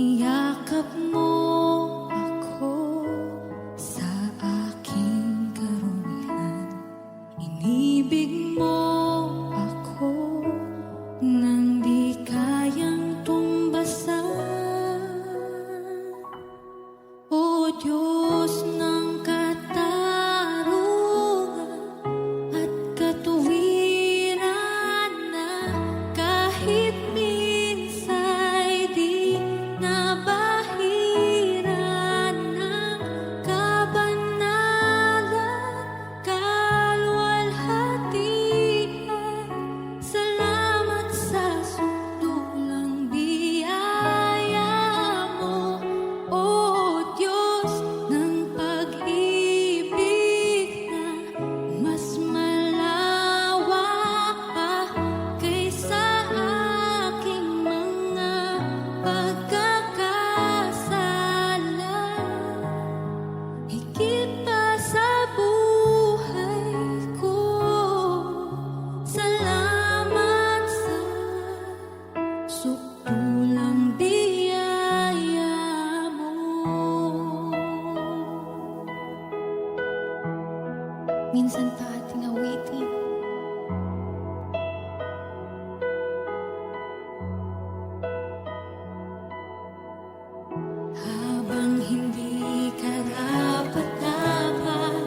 Niyakap mo ako sa aking karumihan. Inibig mo ako nang di kayang tumbasan. O Diyos ng katarungan at katuwiran na kahit minsa'y di nabahiran ng kabanalan, kaluwalhatian. Salamat sa sundulang biyaya mo, O Diyos ng pag-ibig na mas malawak pa kaysa aking mga pagkakasala. Higit pa sa buhay ko, salamat sa sukdulang biyaya mo. Minsan pa ating awitin. Habang hindi karapat-dapat,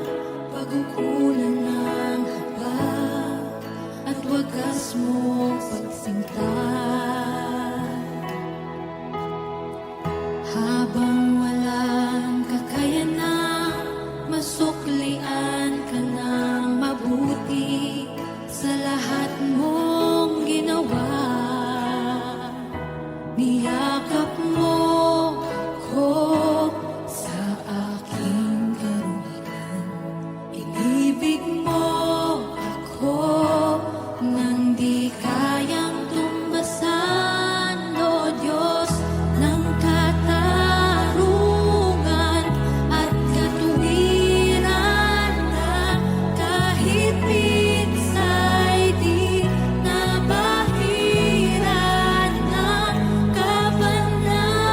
pagkukulang ng habag at wagas mo pagsinta. Habang walang kakayanang masuklian ka ng mabuti sa lahat mong ginawa. Niyakap mo ko sa aking karumihan. Inibig mo ako nang di kayang tumbasan. O Diyos ng katarungan at katuwiran na kahit minsa'y di nabahiran ng kabanalan,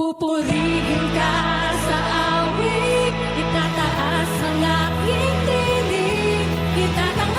Pupurihin ka sa awit, itataas ang aking tinig, itatang